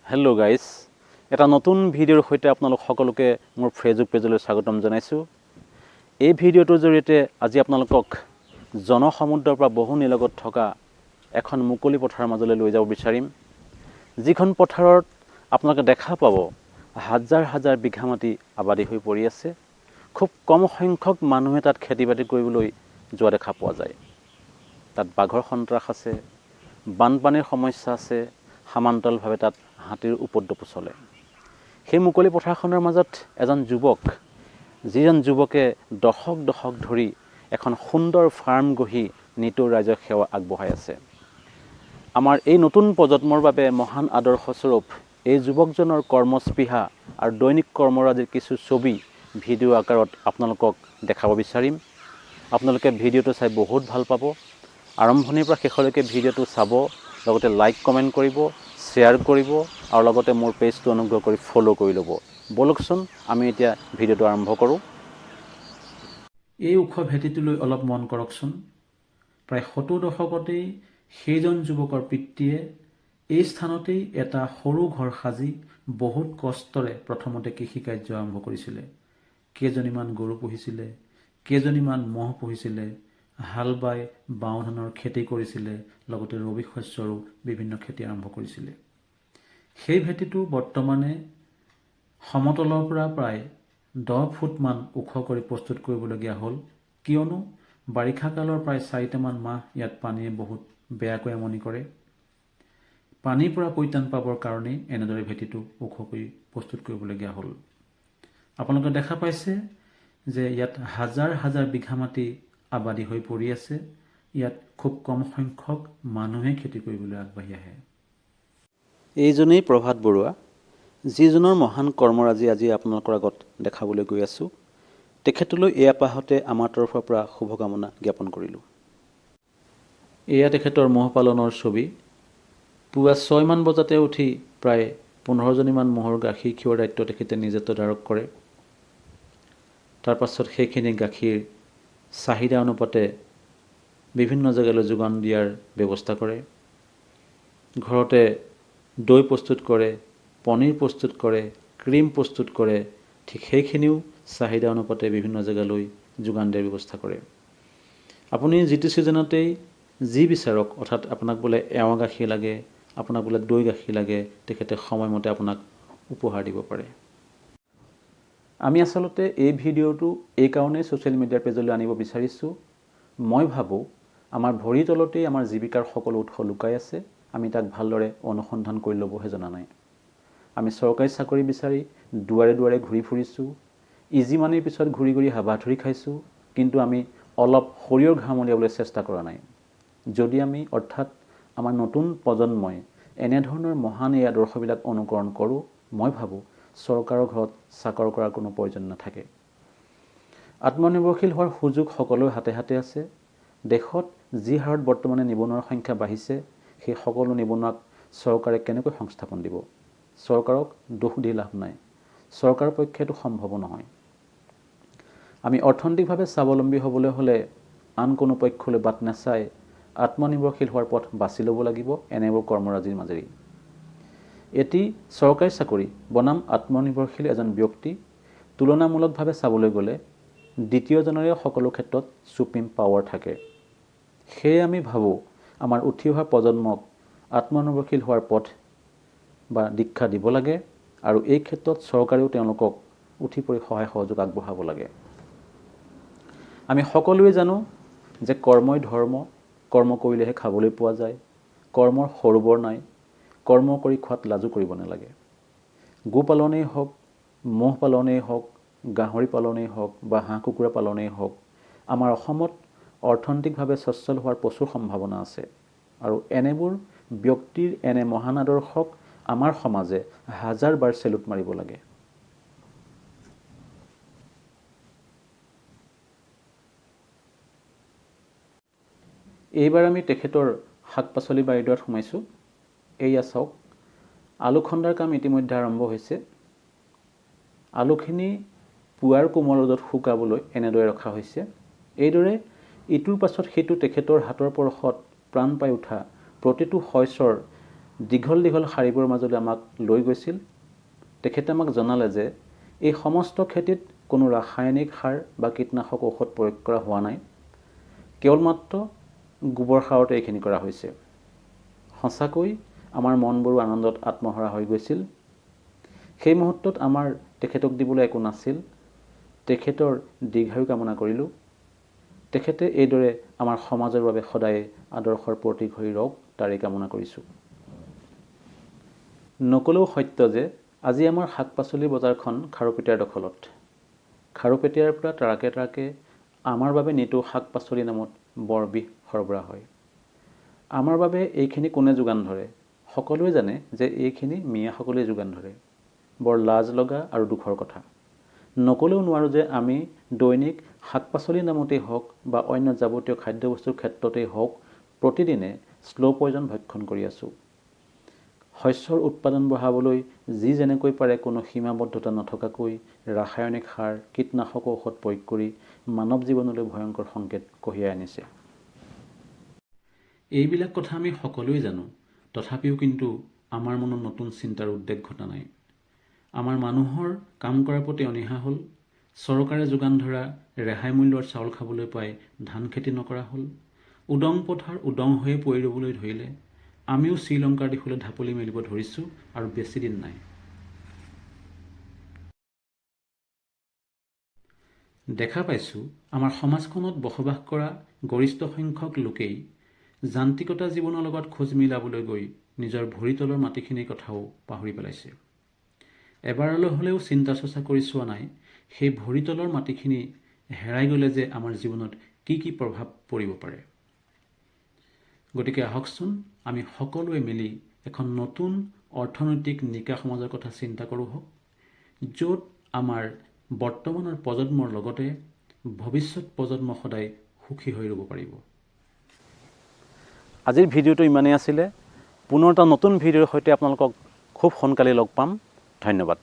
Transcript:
Hello' guys, এটা নতুন ভিডিঅ'ৰ সৈতে আপোনালোক সকলোকে মোৰ ফেচবুক পেজলৈ স্বাগতম জনাইছোঁ। এই ভিডিঅ'টোৰ জৰিয়তে আজি আপোনালোকক জনসমুদ্ৰৰ পৰা বহু নিলগত থকা এখন মুকলি পথাৰৰ মাজলৈ লৈ যাব বিচাৰিম, যিখন পথাৰত আপোনালোকে দেখা পাব হাজাৰ হাজাৰ বিঘা মাটি আবাদী হৈ পৰি আছে। খুব কম সংখ্যক মানুহে তাত খেতি বাতি কৰিবলৈ যোৱা দেখা পোৱা যায়। তাত বাঘৰ সন্ত্ৰাস আছে, বানপানীৰ সমস্যা আছে, সমান্তৰালভাৱে তাত হাতীৰ উপদ্ৰৱো চলে। সেই মুকলি পথাৰখনৰ মাজত এজন যুৱক, যিজন যুৱকে দশক দশক ধৰি এখন সুন্দৰ ফাৰ্ম গঢ়ি নিতৌ ৰাইজক সেৱা আগবঢ়াই আছে। আমাৰ এই নতুন প্ৰজন্মৰ বাবে মহান আদৰ্শস্বৰূপ এই যুৱকজনৰ কৰ্মস্পৃহা আৰু দৈনিক কৰ্মৰাজিৰ কিছু ছবি ভিডিঅ' আকাৰত আপোনালোকক দেখাব বিচাৰিম। আপোনালোকে ভিডিঅ'টো চাই বহুত ভাল পাব। আৰম্ভণিৰ পৰা শেষলৈকে ভিডিঅ'টো চাব, লগতে লাইক কমেণ্ট কৰিব, শ্বেয়াৰ কৰিব আৰু লগতে মোৰ পেজটো অনুগ্ৰহ কৰি ফ'ল' কৰি ল'ব। বলকচোন আমি এতিয়া ভিডিঅ'টো আৰম্ভ কৰোঁ। এই ওখ ভেটিটোলৈ অলপ মন কৰকচোন। প্ৰায় ৭০ দশকতেই সেইজন যুৱকৰ পিতৃয়ে এই স্থানতেই এটা সৰু ঘৰ সাজি বহুত কষ্টৰে প্ৰথমতে কৃষিকাৰ্য আৰম্ভ কৰিছিলে। কেইজনীমান গৰু পুহিছিলে, কেইজনীমান ম'হ পুহিছিলে, হাল বাই বাও ধানৰ খেতি কৰিছিলে, লগতে ৰবি শস্যৰো বিভিন্ন খেতি আৰম্ভ কৰিছিলে। সেই ভেটিটো বৰ্তমানে সমতলৰ পৰা প্ৰায় 10 ফুটমান ওখ কৰি প্ৰস্তুত কৰিবলগীয়া হ'ল, কিয়নো বাৰিষা কালৰ প্ৰায় 4টামান মাহ ইয়াত পানীয়ে বহুত বেয়াকৈ আমনি কৰে। পানীৰ পৰা পৰিত্ৰাণ পাবৰ কাৰণেই এনেদৰে ভেটিটো ওখ কৰি প্ৰস্তুত কৰিবলগীয়া হ'ল। আপোনালোকে দেখা পাইছে যে ইয়াত হাজাৰ হাজাৰ বিঘা মাটি আবাদী হৈ পৰি আছে। ইয়াত খুব কম সংখ্যক মানুহে খেতি কৰিবলৈ আগবাঢ়ি আহে। এইজনেই প্ৰভাত বৰুৱা, যিজনৰ মহান কৰ্মৰাজি আজি আপোনালোকৰ আগত দেখাবলৈ গৈ আছোঁ। তেখেতলৈ এই আপাহতে আমাৰ তৰফৰ পৰা শুভকামনা জ্ঞাপন কৰিলোঁ। এয়া তেখেতৰ ম'হ পালনৰ ছবি। পুৱা 6মান বজাতে উঠি প্ৰায় 15জনীমান ম'হৰ গাখীৰ খীৰোৱাৰ দায়িত্ব তেখেতে নিজে তদাৰক কৰে। তাৰ পাছত সেইখিনি গাখীৰ চাহিদা অনুপাতে বিভিন্ন জেগালৈ যোগান দিয়াৰ ব্যৱস্থা কৰে। ঘৰতে দৈ প্ৰস্তুত কৰে, পনীৰ প্ৰস্তুত কৰে, ক্ৰীম প্ৰস্তুত কৰে। ঠিক সেইখিনিও চাহিদা অনুপাতে বিভিন্ন জেগালৈ যোগান দিয়াৰ ব্যৱস্থা কৰে। আপুনি যিটো ছিজনতেই যি বিচাৰক, অৰ্থাৎ আপোনাক বোলে এৱা গাখীৰ লাগে, আপোনাক বোলে দৈ গাখীৰ লাগে, তেখেতে সময়মতে আপোনাক উপহাৰ দিব পাৰে। আমি আচলতে এই ভিডিঅ'টো এই কাৰণেই ছ'চিয়েল মিডিয়াৰ পেজলৈ আনিব বিচাৰিছোঁ। মই ভাবোঁ আমাৰ ভৰিৰ তলতেই আমাৰ জীৱিকাৰ সকলো উৎস লুকাই আছে। আমি তাক ভালদৰে অনুসন্ধান কৰি ল'বহে জনা নাই। আমি চৰকাৰী চাকৰি বিচাৰি দুৱাৰে দুৱাৰে ঘূৰি ফুৰিছোঁ, ইজি মানিৰ পিছত ঘূৰি ঘূৰি হাবাথুৰি খাইছোঁ, কিন্তু আমি অলপ শৰীৰৰ ঘাম উলিয়াবলৈ চেষ্টা কৰা নাই। যদি আমি অৰ্থাৎ আমাৰ নতুন প্ৰজন্মই এনেধৰণৰ মহান এই আদৰ্শবিলাক অনুকৰণ কৰোঁ, মই ভাবোঁ চৰকাৰৰ ঘৰত চাকৰ কৰাৰ কোনো প্ৰয়োজন নাথাকে। আত্মনিৰ্ভৰশীল হোৱাৰ সুযোগ সকলোৰে হাতে হাতে আছে। দেশত যি হাৰত বৰ্তমানে নিবনুৱাৰ সংখ্যা বাঢ়িছে, সেই সকলো নিবনুৱাক চৰকাৰে কেনেকৈ সংস্থাপন দিব? চৰকাৰক দোষ দি লাভ নাই। চৰকাৰৰ পক্ষে এইটো সম্ভৱ নহয়। আমি অৰ্থনৈতিকভাৱে স্বাৱলম্বী হ'বলৈ হ'লে আন কোনো পক্ষলৈ বাট নাচাই আত্মনিৰ্ভৰশীল হোৱাৰ পথ বাছি ল'ব লাগিব এনেবোৰ কৰ্মৰাজিৰ মাজেৰে। এটি চৰকাৰী চাকৰি বনাম আত্মনিৰ্ভৰশীল এজন ব্যক্তি তুলনামূলকভাৱে চাবলৈ গ'লে দ্বিতীয়জনৰে সকলো ক্ষেত্ৰত চুপিম পাৱাৰ থাকে। সেয়ে আমি ভাবোঁ আমাৰ উঠি অহা প্ৰজন্মক আত্মনিৰ্ভৰশীল হোৱাৰ পথ বা দীক্ষা দিব লাগে, আৰু এই ক্ষেত্ৰত চৰকাৰেও তেওঁলোকক উঠি পৰি সহায় সহযোগ আগবঢ়াব লাগে। আমি সকলোৱে জানো যে কৰ্মই ধৰ্ম, কৰ্ম কৰিলেহে খাবলৈ পোৱা যায়। কৰ্মৰ সৰু বৰ নাই, কৰ্ম কৰি খোৱাত লাজো কৰিব নালাগে। গো পালনেই হওক, ম'হ পালনেই হওক, গাহৰি পালনেই হওক বা হাঁহ কুকুৰা পালনেই হওক, আমাৰ অসমত অৰ্থনৈতিকভাৱে সচ্ছল হোৱাৰ প্ৰচুৰ সম্ভাৱনা আছে। আৰু এনেবোৰ ব্যক্তিৰ এনে মহান আদৰ্শক আমাৰ সমাজে হাজাৰবাৰ চেলুট মাৰিব লাগে। এইবাৰ আমি তেখেতৰ শাক পাচলি বাৰীডৰাত সোমাইছোঁ। এয়া চাওক, আলু খন্দাৰ কাম ইতিমধ্যে আৰম্ভ হৈছে। আলুখিনি পুৱাৰ কোমল ৰ'দত শুকাবলৈ এনেদৰে ৰখা হৈছে। এইদৰে ইটোৰ পাছত সিটো তেখেতৰ হাতৰ পৰশত প্ৰাণ পাই উঠা প্ৰতিটো শস্যৰ দীঘল দীঘল শাৰীবোৰৰ মাজলৈ আমাক লৈ গৈছিল। তেখেতে আমাক জনালে যে এই সমস্ত খেতিত কোনো ৰাসায়নিক সাৰ বা কীটনাশক ঔষধ প্ৰয়োগ কৰা হোৱা নাই, কেৱল মাত্ৰ গোবৰ সাৰতে এইখিনি কৰা হৈছে। সঁচাকৈ আমাৰ মনবোৰো আনন্দত আত্মহাৰা হৈ গৈছিল। সেই মুহূৰ্তত আমাৰ তেখেতক দিবলৈ একো নাছিল। তেখেতৰ দীৰ্ঘায়ু কামনা কৰিলোঁ। তেখেতে এইদৰে আমাৰ সমাজৰ বাবে সদায় আদৰ্শৰ প্ৰতীক হৈ ৰওক, তাৰেই কামনা কৰিছোঁ। নকলেও সত্য যে আজি আমাৰ শাক পাচলিৰ বজাৰখন খাৰুপেটীয়াৰ দখলত। খাৰুপেটীয়াৰ পৰা ট্ৰাকে ট্ৰাকে আমাৰ বাবে নিতৌ শাক পাচলি নামত বৰবিহ সৰবৰাহ হয়। আমাৰ বাবে এইখিনি কোনে যোগান ধৰে? সকলোৱে জানে যে এইখিনি মিয়াসকলেই যোগান ধৰে। বৰ লাজ লগা আৰু দুখৰ কথা। নকলেও নোৱাৰোঁ যে আমি দৈনিক শাক পাচলি নামতেই হওক বা অন্য যাৱতীয় খাদ্যবস্তুৰ ক্ষেত্ৰতেই হওক প্ৰতিদিনে শ্ল' পয়জন ভক্ষণ কৰি আছোঁ। শস্যৰ উৎপাদন বঢ়াবলৈ যি যেনেকৈ পাৰে কোনো সীমাবদ্ধতা নথকাকৈ ৰাসায়নিক সাৰ, কীটনাশক ঔষধ প্ৰয়োগ কৰি মানৱ জীৱনলৈ ভয়ংকৰ সংকেত কঢ়িয়াই আনিছে। এইবিলাক কথা আমি সকলোৱে জানো, তথাপিও কিন্তু আমাৰ মনত নতুন চিন্তাৰ উদ্বেগ ঘটা নাই। আমাৰ মানুহৰ কাম কৰাৰ প্ৰতি অনীহা হ'ল। চৰকাৰে যোগান ধৰা ৰেহাই মূল্যৰ চাউল খাবলৈ পাই ধান খেতি নকৰা হ'ল। উদং পথাৰ উদং হৈয়ে পৰি ৰ'বলৈ ধৰিলে। আমিও শ্ৰীলংকাৰ দিশলৈ ঢাপলি মেলিব ধৰিছোঁ আৰু বেছি দিন নাই। দেখা পাইছোঁ আমাৰ সমাজখনত বসবাস কৰা গৰিষ্ঠ সংখ্যক লোকেই যান্ত্ৰিকতা জীৱনৰ লগত খোজ মিলাবলৈ গৈ নিজৰ ভৰিতলৰ মাটিখিনিৰ কথাও পাহৰি পেলাইছে। এবাৰলৈ হ'লেও চিন্তা চৰ্চা কৰি চোৱা নাই সেই ভৰিতলৰ মাটিখিনি হেৰাই গ'লে যে আমাৰ জীৱনত কি কি প্ৰভাৱ পৰিব পাৰে। গতিকে আহকচোন আমি সকলোৱে মিলি এখন নতুন অৰ্থনৈতিক নিকা সমাজৰ কথা চিন্তা কৰোঁ হওক, য'ত আমাৰ বৰ্তমানৰ প্ৰজন্মৰ লগতে ভৱিষ্যত প্ৰজন্ম সদায় সুখী হৈ ৰ'ব পাৰিব। আজিৰ ভিডিঅ'টো ইমানেই আছিলে। পুনৰ এটা নতুন ভিডিঅ'ৰ সৈতে আপোনালোকক খুব সোনকালে লগ পাম। ধন্যবাদ।